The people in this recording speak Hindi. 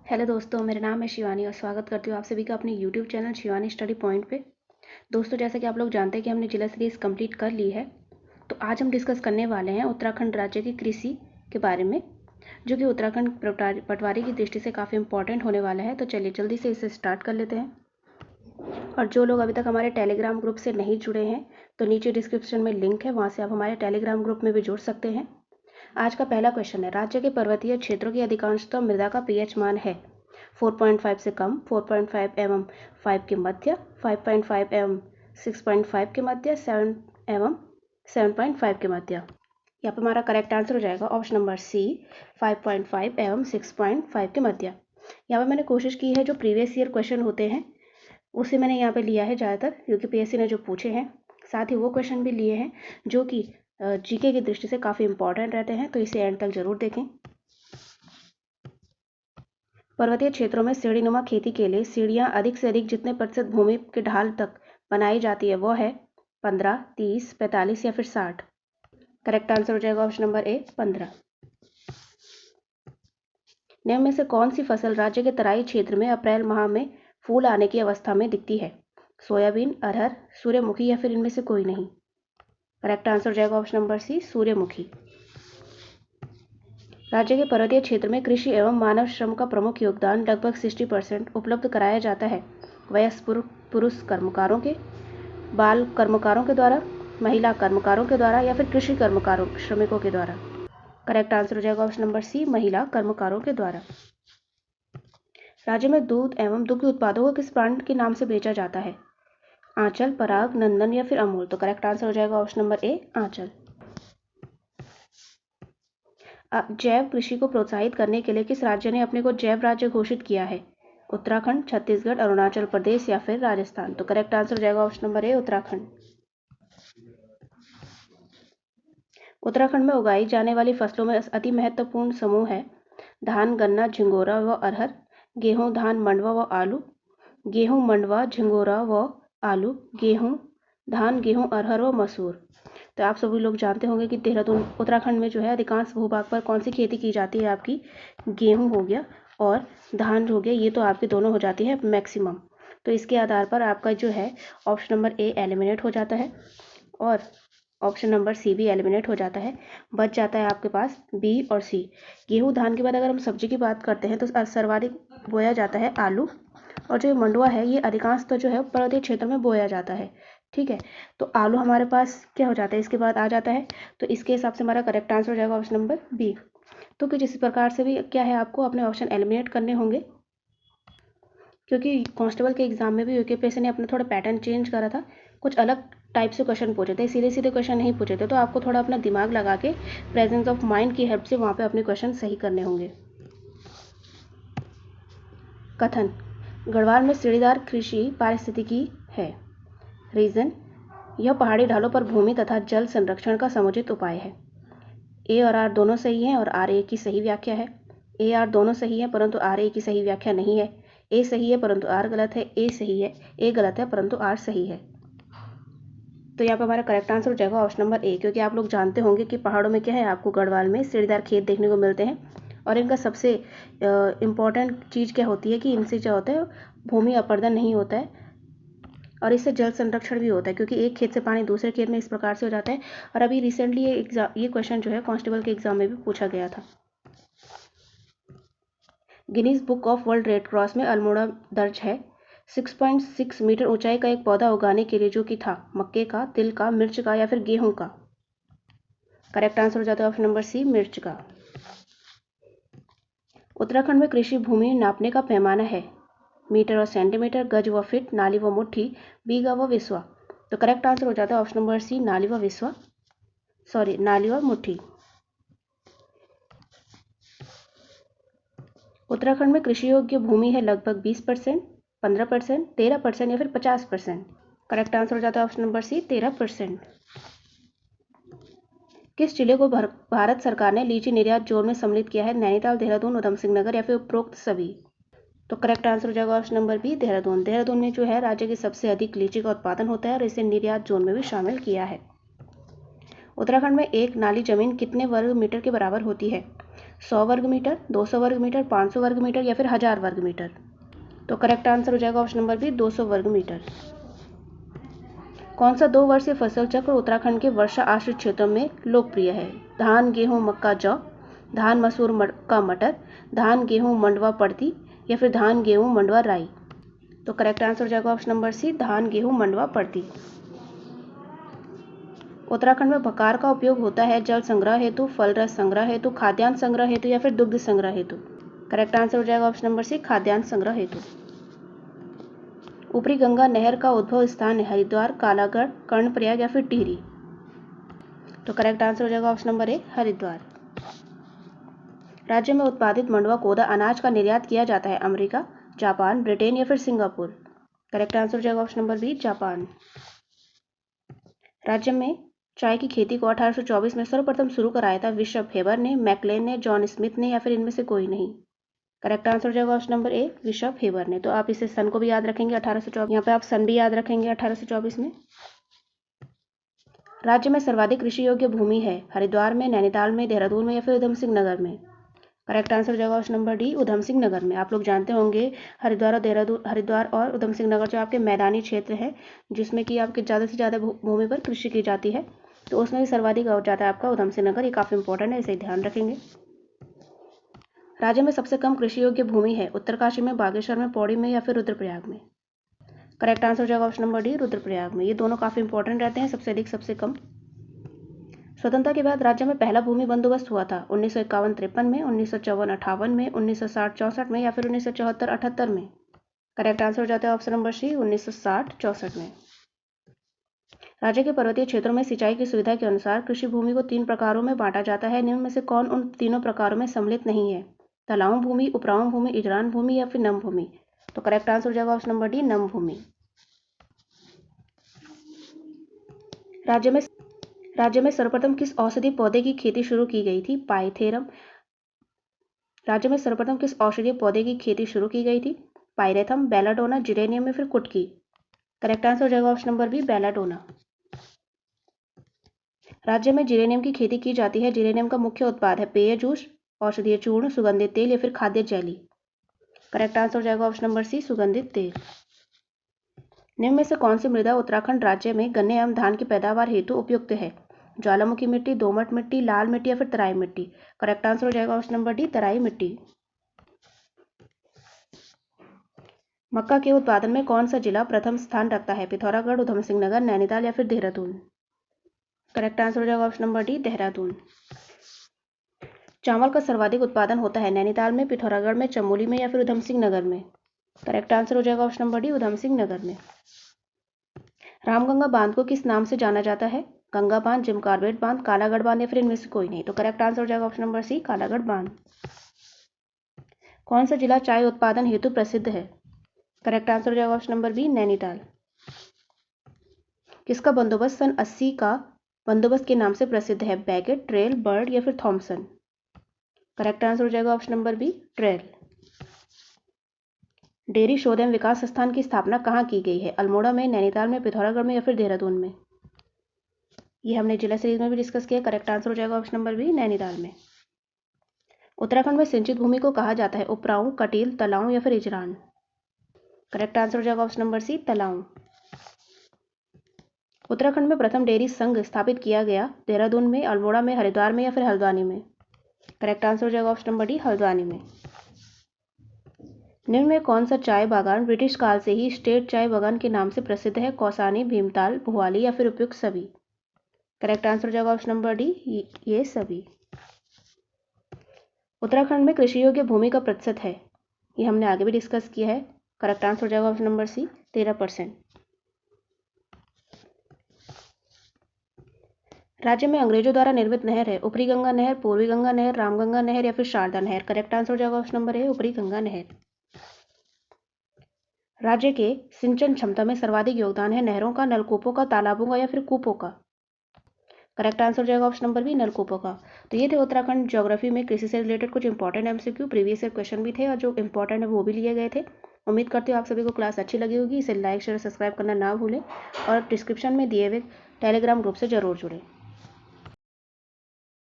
हेलो दोस्तों, मेरा नाम है शिवानी और स्वागत करती हूँ आप सभी का अपने YouTube channel Shivani study point पे। दोस्तों, जैसा कि आप लोग जानते हैं कि हमने जिला सीरीज़ कंप्लीट कर ली है, तो आज हम डिस्कस करने वाले हैं उत्तराखंड राज्य की कृषि के बारे में, जो कि उत्तराखंड पटवारी की दृष्टि से काफ़ी इंपॉर्टेंट होने वाला है। तो चलिए जल्दी से इसे स्टार्ट कर लेते हैं। और जो लोग अभी तक हमारे टेलीग्राम ग्रुप से नहीं जुड़े हैं, तो नीचे डिस्क्रिप्शन में लिंक है, वहाँ से आप हमारे टेलीग्राम ग्रुप में भी जुड़ सकते हैं। आज का पहला क्वेश्चन है, राज्य के पर्वतीय क्षेत्रों की अधिकांशतः मृदा का पीएच मान है 4.5 से कम, 4.5 एवं 5 के मध्य, 5.5 एवं 6.5 के मध्य, 7 एवं 7.5 के मध्य। यहाँ पर हमारा करेक्ट आंसर हो जाएगा ऑप्शन नंबर सी, 5.5 एवं 6.5 के मध्य। यहाँ पर मैंने कोशिश की है जो प्रीवियस ईयर क्वेश्चन होते हैं उसे मैंने यहाँ पे लिया है ज़्यादातर, क्योंकि पीएससी ने जो पूछे हैं, साथ ही वो क्वेश्चन भी लिए हैं जो कि जीके की दृष्टि से काफ़ी इंपॉर्टेंट रहते हैं, तो इसे एंड तक जरूर देखें। पर्वतीय क्षेत्रों में सीढ़ीनुमा खेती के लिए सीढ़ियां अधिक से अधिक जितने प्रतिशत भूमि के ढाल तक बनाई जाती है वो है 15, 30, 45 या फिर 60। करेक्ट आंसर हो जाएगा ऑप्शन नंबर ए, 15। निम्न में से कौन सी फसल राज्य के तराई क्षेत्र में अप्रैल माह में फूल आने की अवस्था में दिखती है? सोयाबीन, अरहर, सूर्यमुखी या फिर इनमें से कोई नहीं। करेक्ट आंसर हो जाएगा ऑप्शन नंबर सी, सूर्यमुखी। राज्य के पर्वतीय क्षेत्र में कृषि एवं मानव श्रम का प्रमुख योगदान लगभग 60% उपलब्ध कराया जाता है वयस्क पुरुष कर्मकारों के, बाल कर्मकारों के द्वारा, महिला कर्मकारों के द्वारा या फिर कृषि कर्मकारों श्रमिकों के द्वारा। करेक्ट आंसर हो जाएगा ऑप्शन नंबर सी, महिला कर्मकारों के द्वारा। राज्य में दूध एवं दुग्ध उत्पादों को किस ब्रांड के नाम से बेचा जाता है? आंचल, पराग, नंदन या फिर अमूल। तो करेक्ट आंसर हो जाएगा ऑप्शन नंबर ए, आंचल। जैव कृषि को प्रोत्साहित करने के लिए किस राज्य ने अपने को जैव राज्य घोषित किया है? उत्तराखंड, छत्तीसगढ़, अरुणाचल प्रदेश या फिर राजस्थान। तो करेक्ट आंसर हो जाएगा ऑप्शन नंबर ए, उत्तराखंड। उत्तराखंड में उगाई जाने वाली फसलों में अति महत्वपूर्ण समूह है धान, गन्ना, झिंगोरा व अरहर, गेहूं, धान, मंडवा व आलू, गेहूं, मंडवा, झिंगोरा व आलू, गेहूं, धान, गेहूं, अरहर व मसूर। तो आप सभी लोग जानते होंगे कि देहरादून उत्तराखंड में जो है अधिकांश भूभाग पर कौन सी खेती की जाती है? आपकी गेहूं हो गया और धान हो गया, ये तो आपके दोनों हो जाती है मैक्सिमम। तो इसके आधार पर आपका जो है ऑप्शन नंबर ए एलिमिनेट हो जाता है और ऑप्शन नंबर सी भी एलिमिनेट हो जाता है। बच जाता है आपके पास बी और सी। गेहूं धान के बाद अगर हम सब्जी की बात करते हैं तो सर्वाधिक बोया जाता है आलू, और जो मंडुआ है ये अधिकांशतः जो है पर्वतीय क्षेत्र में बोया जाता है। ठीक है, तो आलू हमारे पास क्या हो जाता है, इसके बाद आ जाता है, तो इसके हिसाब से हमारा करेक्ट आंसर हो जाएगा ऑप्शन नंबर बी। तो कुछ इसी प्रकार से भी क्या है, आपको अपने ऑप्शन एलिमिनेट करने होंगे, क्योंकि कांस्टेबल के एग्जाम में भी यूकेपीएससी ने अपना थोड़ा पैटर्न चेंज करा था, कुछ अलग टाइप से क्वेश्चन पूछे थे, सीधे सीधे क्वेश्चन नहीं पूछे थे, तो आपको थोड़ा अपना दिमाग लगा के प्रेजेंस ऑफ माइंड की हेल्प से वहाँ पे अपने क्वेश्चन सही करने होंगे। कथन, गढ़वाल में सीढ़ीदार कृषि पारिस्थितिकी है। रीजन, यह पहाड़ी ढालों पर भूमि तथा जल संरक्षण का समुचित उपाय है। ए और आर दोनों सही हैं और आर ए की सही व्याख्या है। ए आर दोनों सही है परंतु आर ए की सही व्याख्या नहीं है। ए सही है परंतु आर गलत है, ए सही है, ए गलत है परंतु आर सही है। तो यहाँ पर हमारा करेक्ट आंसर हो जाएगा ऑप्शन नंबर ए, क्योंकि आप लोग जानते होंगे कि पहाड़ों में क्या है, आपको गढ़वाल में सीढ़ीदार खेत देखने को मिलते हैं, और इनका सबसे इम्पॉर्टेंट चीज़ क्या होती है कि इनसे क्या होता है, भूमि अपरदन नहीं होता है और इससे जल संरक्षण भी होता है, क्योंकि एक खेत से पानी दूसरे खेत में इस प्रकार से हो जाता है। और अभी रिसेंटली ये क्वेश्चन जो है कांस्टेबल के एग्जाम में भी पूछा गया था। Guinness book of world red cross में अल्मोड़ा दर्ज है। 6.6 मीटर ऊंचाई का एक पौधा उगाने के लिए जो कि था मक्के का, तिल का, मिर्च का या फिर गेहूं का। करेक्ट आंसर हो जाता है ऑप्शन नंबर सी, मिर्च का। उत्तराखंड में कृषि भूमि नापने का पैमाना है मीटर और सेंटीमीटर, गज व फीट, नाली व मुट्ठी, बीघा व विस्वा। तो करेक्ट आंसर हो जाता है ऑप्शन नंबर सी, नाली व विस्वा, सॉरी नाली व मुट्ठी। उत्तराखंड में कृषि योग्य भूमि है लगभग 20%, 15%, 13% या फिर 50%। करेक्ट आंसर हो जाता है ऑप्शन नंबर सी, 13%। किस जिले को भारत सरकार ने लीची निर्यात जोन में सम्मिलित किया है? नैनीताल, देहरादून, उधम सिंह नगर या फिर उपरोक्त सभी। तो करेक्ट आंसर हो जाएगा option number B, Dehradun. Dehradun में जो है राज्य की सबसे अधिक लीची का उत्पादन होता है और इसे निर्यात जोन में भी शामिल किया है। उत्तराखंड में एक नाली जमीन कितने वर्ग मीटर के बराबर होती है? 100 वर्ग मीटर, 200 वर्ग मीटर, 500 वर्ग मीटर या फिर 1000 वर्ग मीटर। तो करेक्ट आंसर हो जाएगा ऑप्शन नंबर बी 200 वर्ग मीटर। कौन सा 2 वर्षीय फसल चक्र उत्तराखंड के वर्षा आश्रित क्षेत्रों में लोकप्रिय है? धान, गेहूं, मक्का, जौ, धान, मसूर, मक्का, मटर, धान, गेहूं, मंडवा, पड़ती या फिर धान, गेहूं, मंडवा, राई। तो करेक्ट आंसर हो जाएगा ऑप्शन नंबर सी धान, गेहूं, मंडवा, पड़ती। उत्तराखंड में बकार का उपयोग होता है जल संग्रह हेतु, फल रस संग्रह हेतु, खाद्यान्न संग्रह हेतु या फिर दुग्ध संग्रह हेतु। करेक्ट आंसर हो जाएगा ऑप्शन नंबर सी खाद्यान्न संग्रह हेतु। ऊपरी गंगा नहर का उद्भव स्थान है हरिद्वार, कालागढ़, कर्णप्रयाग या फिर टिहरी। तो करेक्ट आंसर हो जाएगा ऑप्शन नंबर ए हरिद्वार। राज्य में उत्पादित मंडुवा कोदा अनाज का निर्यात किया जाता है अमेरिका, जापान, ब्रिटेन या फिर सिंगापुर। करेक्ट आंसर हो जाएगा ऑप्शन नंबर बी जापान। राज्य में चाय की खेती को 1824 में सर्वप्रथम शुरू कराया था बिशप हेबर ने, मैकलेन ने, जॉन स्मिथ ने या फिर इनमें से कोई नहीं। करेक्ट आंसर हो जाएगा option number A bishop Heber ने। तो आप इसे सन को भी याद रखेंगे 1824, यहाँ पे आप सन भी याद रखेंगे 1824 में। राज्य में सर्वाधिक कृषि योग्य भूमि है हरिद्वार में, नैनीताल में, देहरादून में या फिर उधम सिंह नगर में। करेक्ट आंसर हो जाएगा option number D Udham Singh Nagar में। आप लोग जानते होंगे हरिद्वार और उधम सिंह नगर जो आपके मैदानी क्षेत्र है जिसमें कि आपके ज़्यादा से ज़्यादा भूमि पर कृषि की जाती है, तो उसमें भी सर्वाधिक हो जाता है आपका उधम सिंह नगर। ये काफ़ी इंपॉर्टेंट है, इसे ध्यान रखेंगे। राज्य में सबसे कम कृषि योग्य भूमि है उत्तरकाशी में, बागेश्वर में, पौड़ी में या फिर रुद्रप्रयाग में। करेक्ट आंसर हो जाएगा ऑप्शन नंबर डी रुद्रप्रयाग में। ये दोनों काफ़ी इंपॉर्टेंट रहते हैं, सबसे अधिक सबसे कम। स्वतंत्रता के बाद राज्य में पहला भूमि बंदोबस्त हुआ था 1951-53 में, 1954-58 में, 1960-64 में या फिर 1974-78 में। करेक्ट आंसर हो जाता है ऑप्शन नंबर सी 1960-64 में। राज्य के पर्वतीय क्षेत्रों में सिंचाई की सुविधा के अनुसार कृषि भूमि को 3 प्रकारों में बांटा जाता है। निम्न में से कौन उन तीनों प्रकारों में सम्मिलित नहीं है? तलाऊ भूमि, उपराऊ भूमि, इजरान भूमि या फिर नम भूमि। तो करेक्ट आंसर हो जाएगा ऑप्शन नंबर डी नम भूमि। राज्य में सर्वप्रथम किस औषधीय पौधे की खेती शुरू की गई थी? पाइथेरम। राज्य में सर्वप्रथम किस औषधीय पौधे की खेती शुरू की गई थी? पायरेथम, बेलाडोना, जिरेनियम या फिर कुटकी। करेक्ट आंसर हो जाएगा ऑप्शन नंबर बी बेलाडोना। राज्य में जिरेनियम की खेती की जाती है। जिरेनियम का मुख्य उत्पाद है पेय जूस, औषधीय चूर्ण, सुगंधित तेल या फिर खाद्य जेली। करेक्ट आंसर हो जाएगा ऑप्शन नंबर सी सुगंधित तेल। निम्न में से कौन सी मृदा उत्तराखंड राज्य में गन्ने एवं धान की पैदावार हेतु उपयुक्त है? ज्वालामुखी मिट्टी, दोमट मिट्टी, लाल मिट्टी या फिर तराई मिट्टी। करेक्ट आंसर हो जाएगा ऑप्शन नंबर डी तराई मिट्टी। मक्का के उत्पादन में कौन सा जिला प्रथम स्थान रखता है? पिथौरागढ़, उधम सिंह नगर, नैनीताल या फिर देहरादून। करेक्ट आंसर हो जाएगा ऑप्शन नंबर डी देहरादून। चावल का सर्वाधिक उत्पादन होता है नैनीताल में, पिथौरागढ़ में, चमोली में या फिर उधम सिंह नगर में। करेक्ट आंसर हो जाएगा option number D Udham Singh Nagar में। रामगंगा बांध को किस नाम से जाना जाता है? गंगा बांध, जिम कार्बेट बांध, कालागढ़ बांध या फिर इनमें से कोई नहीं। तो करेक्ट आंसर हो जाएगा ऑप्शन नंबर सी कालागढ़ बांध। कौन सा जिला चाय उत्पादन हेतु प्रसिद्ध है? करेक्ट आंसर हो जाएगा ऑप्शन नंबर बी नैनीताल। किसका बंदोबस्त सन 80 का बंदोबस्त के नाम से प्रसिद्ध है? बैगेट, ट्रेल, बर्ड या फिर थॉमसन। करेक्ट आंसर हो जाएगा option number B trail. Dairy शोध एवं विकास संस्थान की स्थापना कहाँ की गई है? अल्मोड़ा में, नैनीताल में, पिथौरागढ़ में या फिर देहरादून में। ये हमने जिला सीरीज में भी डिस्कस किया। करेक्ट आंसर हो जाएगा ऑप्शन नंबर बी नैनीताल में। उत्तराखंड में सिंचित भूमि को कहा जाता है? उपराऊ, कटील, तलाऊ या फिर इजरान। करेक्ट आंसर हो जाएगा ऑप्शन नंबर सी तलाऊ। उत्तराखंड में प्रथम डेयरी संघ स्थापित किया गया देहरादून में, अल्मोड़ा में, हरिद्वार में या फिर हल्द्वानी में। करेक्ट आंसर हो जाएगा ऑप्शन नंबर डी हल्द्वानी में। निम्न में कौन सा चाय बागान ब्रिटिश काल से ही स्टेट चाय बागान के नाम से प्रसिद्ध है? कौसानी, भीमताल, भुआली या फिर उपयुक्त सभी। करेक्ट आंसर हो जाएगा ऑप्शन नंबर डी ये सभी। उत्तराखंड में कृषि योग्य भूमि का प्रतिशत है, ये हमने आगे भी डिस्कस किया है। करेक्ट आंसर हो जाएगा ऑप्शन नंबर सी 13%। राज्य में अंग्रेजों द्वारा निर्मित नहर है? ऊपरी गंगा नहर, पूर्वी गंगा नहर, रामगंगा नहर या फिर शारदा नहर। करेक्ट आंसर हो जाएगा ऑप्शन नंबर ए ऊपरी गंगा नहर। राज्य के सिंचन क्षमता में सर्वाधिक योगदान है नहरों का, नलकूपों का, तालाबों का या फिर कूपों का। करेक्ट आंसर हो जाएगा ऑप्शन नंबर बी नलकूपों का। तो ये थे उत्तराखंड ज्योग्राफी में कृषि से रिलेटेड कुछ important MCQ, previous year question भी थे और जो इंपॉर्टेंट है वो भी लिए गए थे। उम्मीद करती हूँ आप सभी को क्लास अच्छी लगी होगी। इसे लाइक, शेयर, सब्सक्राइब करना ना भूलें और डिस्क्रिप्शन में दिए हुए टेलीग्राम ग्रुप से जरूर जुड़ें।